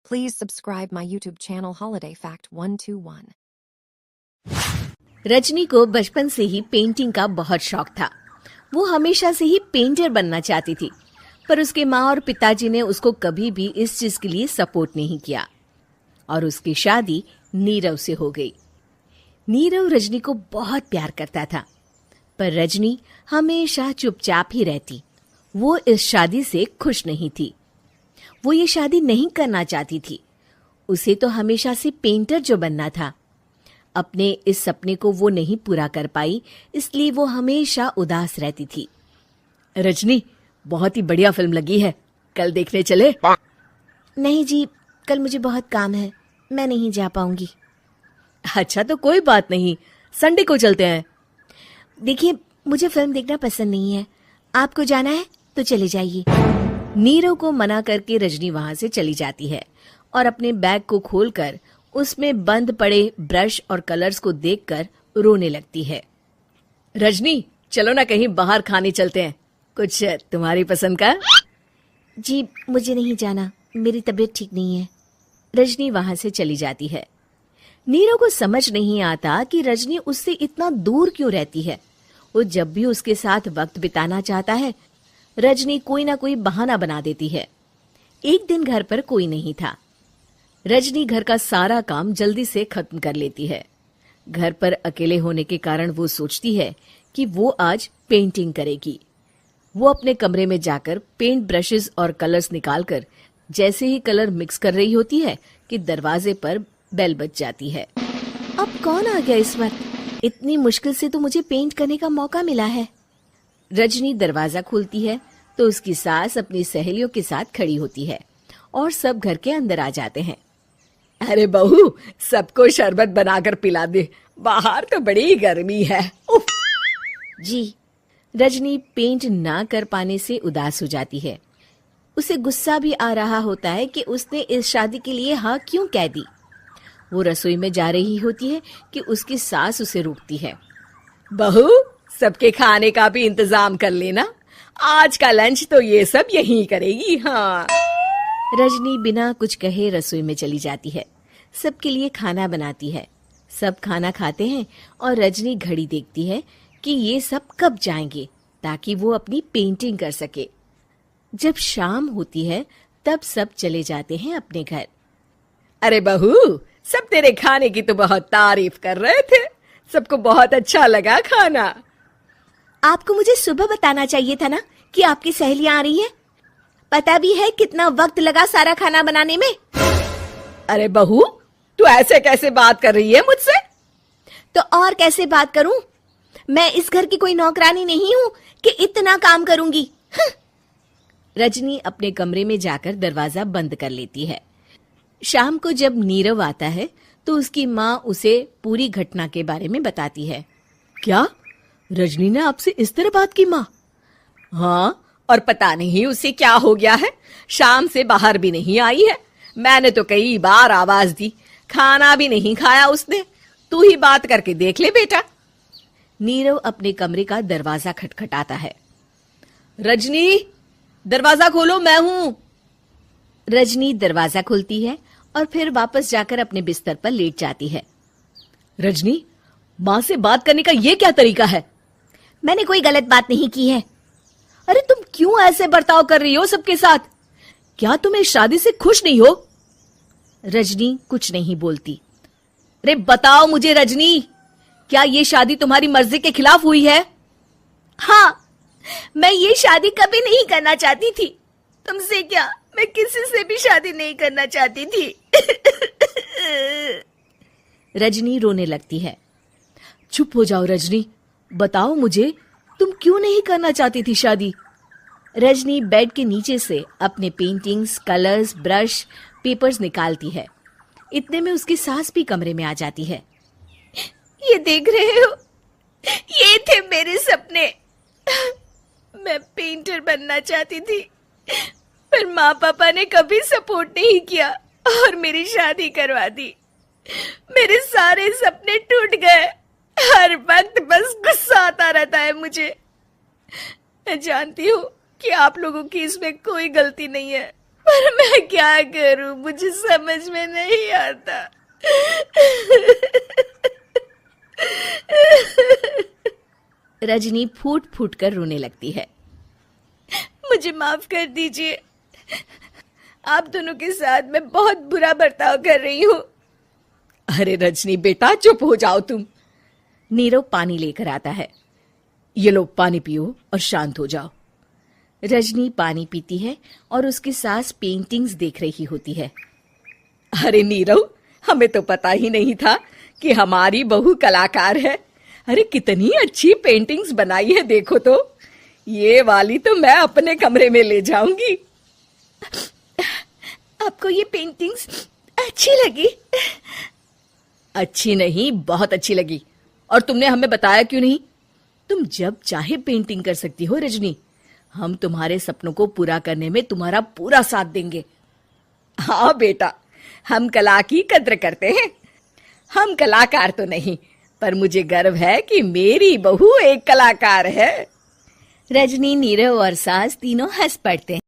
Please subscribe my YouTube channel Holiday Fact 121. Rajni को बचपन से ही पेंटिंग का बहुत शौक था। वो हमेशा से ही पेंटर बनना चाहती थी, पर उसके माँ और पिताजी ने उसको कभी भी इस चीज के लिए सपोर्ट नहीं किया और उसकी शादी नीरव से हो गई। नीरव रजनी को बहुत प्यार करता था, पर रजनी हमेशा चुपचाप ही रहती। वो इस शादी से खुश नहीं थी। वो ये शादी नहीं करना चाहती थी। उसे तो हमेशा से पेंटर जो बनना था। अपने इस सपने को वो नहीं पूरा कर पाई, इसलिए वो हमेशा उदास रहती थी। रजनी, बहुत ही बढ़िया फिल्म लगी है, कल देखने चले? नहीं जी, कल मुझे बहुत काम है, मैं नहीं जा पाऊंगी। अच्छा तो कोई बात नहीं, संडे को चलते हैं। देखिए, मुझे फिल्म देखना पसंद नहीं है। आपको जाना है तो चले जाइए। नीरव को मना करके रजनी वहां से चली जाती है और अपने बैग को खोलकर उसमें बंद पड़े ब्रश और कलर्स को देखकर रोने लगती है। रजनी, चलो ना कहीं बाहर खाने चलते हैं, कुछ तुम्हारी पसंद का। जी, मुझे नहीं जाना, मेरी तबीयत ठीक नहीं है। रजनी वहां से चली जाती है। नीरव को समझ नहीं आता कि रजनी उससे इतना दूर क्यों रहती है। वो जब भी उसके साथ वक्त बिताना चाहता है, रजनी कोई ना कोई बहाना बना देती है। एक दिन घर पर कोई नहीं था। रजनी घर का सारा काम जल्दी से खत्म कर लेती है। घर पर अकेले होने के कारण वो सोचती है कि वो आज पेंटिंग करेगी। वो अपने कमरे में जाकर पेंट ब्रशेस और कलर्स निकालकर जैसे ही कलर मिक्स कर रही होती है कि दरवाजे पर बेल बज जाती है। अब कौन आ गया इस वक्त? इतनी मुश्किल से तो मुझे पेंट करने का मौका मिला है। रजनी दरवाजा खोलती है तो उसकी सास अपनी सहेलियों के साथ खड़ी होती है और सब घर के अंदर आ जाते हैं। अरे बहू, सबको शरबत बनाकर पिला दे, बाहर तो बड़ी गर्मी है। उफ। जी। रजनी पेंट ना कर पाने से उदास हो जाती है। उसे गुस्सा भी आ रहा होता है कि उसने इस शादी के लिए हाँ क्यों कह दी। वो रसोई में जा रही होती है कि उसकी सास उसे रोकती है। बहू, सबके खाने का भी इंतजाम कर लेना, आज का लंच तो ये सब यहीं करेगी। हाँ। रजनी बिना कुछ कहे रसोई में चली जाती है। सबके लिए खाना बनाती है। सब खाना खाते हैं और रजनी घड़ी देखती है कि ये सब कब जाएंगे ताकि वो अपनी पेंटिंग कर सके। जब शाम होती है तब सब चले जाते हैं अपने घर। अरे बहू, सब तेरे खाने की तो बहुत तारीफ कर रहे थे, सबको बहुत अच्छा लगा खाना। आपको मुझे सुबह बताना चाहिए था ना कि आपकी सहेलियां आ रही हैं। पता भी है कितना वक्त लगा सारा खाना बनाने में। अरे बहू, तू ऐसे कैसे बात कर रही है मुझसे? तो और कैसे बात करूं? मैं इस घर की कोई नौकरानी नहीं हूं कि इतना काम करूंगी। रजनी अपने कमरे में जाकर दरवाजा बंद कर लेती है। शाम को जब नीरव आता है तो उसकी माँ उसे पूरी घटना के बारे में बताती है। क्या रजनी ने आपसे इस तरह बात की माँ? हाँ, और पता नहीं उसे क्या हो गया है, शाम से बाहर भी नहीं आई है। मैंने तो कई बार आवाज दी, खाना भी नहीं खाया उसने। तू ही बात करके देख ले बेटा। नीरव अपने कमरे का दरवाजा खटखटाता है। रजनी, दरवाजा खोलो, मैं हूं। रजनी दरवाजा खोलती है और फिर वापस जाकर अपने बिस्तर पर लेट जाती है। रजनी, माँ से बात करने का ये क्या तरीका है? मैंने कोई गलत बात नहीं की है। अरे तुम क्यों ऐसे बर्ताव कर रही हो सबके साथ? क्या तुम इस शादी से खुश नहीं हो? रजनी कुछ नहीं बोलती। अरे बताओ मुझे रजनी, क्या ये शादी तुम्हारी मर्जी के खिलाफ हुई है? हाँ, मैं ये शादी कभी नहीं करना चाहती थी। तुमसे क्या, मैं किसी से भी शादी नहीं करना चाहती थी। रजनी रोने लगती है। चुप हो जाओ रजनी, बताओ मुझे, तुम क्यों नहीं करना चाहती थी शादी? रजनी बेड के नीचे से अपने पेंटिंग्स, कलर्स, ब्रश, पेपर्स निकालती है। इतने में उसकी सास भी कमरे में आ जाती है। ये देख रहे हो, ये थे मेरे सपने। मैं पेंटर बनना चाहती थी, पर माँ पापा ने कभी सपोर्ट नहीं किया और मेरी शादी करवा दी। मेरे सारे सपने टूट गए। हर वक्त बस गुस्सा आता रहता है मुझे। मैं जानती हूँ कि आप लोगों की इसमें कोई गलती नहीं है, पर मैं क्या करूं, मुझे समझ में नहीं आता। रजनी फूट फूट कर रोने लगती है। मुझे माफ कर दीजिए, आप दोनों के साथ मैं बहुत बुरा बर्ताव कर रही हूँ। अरे रजनी बेटा, चुप हो जाओ तुम। नीरव पानी लेकर आता है। ये लो पानी पियो और शांत हो जाओ। रजनी पानी पीती है और उसकी सास पेंटिंग्स देख रही होती है। अरे नीरव, हमें तो पता ही नहीं था कि हमारी बहू कलाकार है। अरे कितनी अच्छी पेंटिंग्स बनाई है, देखो तो। ये वाली तो मैं अपने कमरे में ले जाऊंगी। आपको ये पेंटिंग्स अच्छी लगी? अच्छी नहीं, बहुत अच्छी लगी। और तुमने हमें बताया क्यों नहीं? तुम जब चाहे पेंटिंग कर सकती हो रजनी। हम तुम्हारे सपनों को पूरा करने में तुम्हारा पूरा साथ देंगे। हाँ बेटा, हम कला की कद्र करते हैं। हम कलाकार तो नहीं, पर मुझे गर्व है कि मेरी बहू एक कलाकार है। रजनी, नीरव और सास तीनों हंस पड़ते हैं।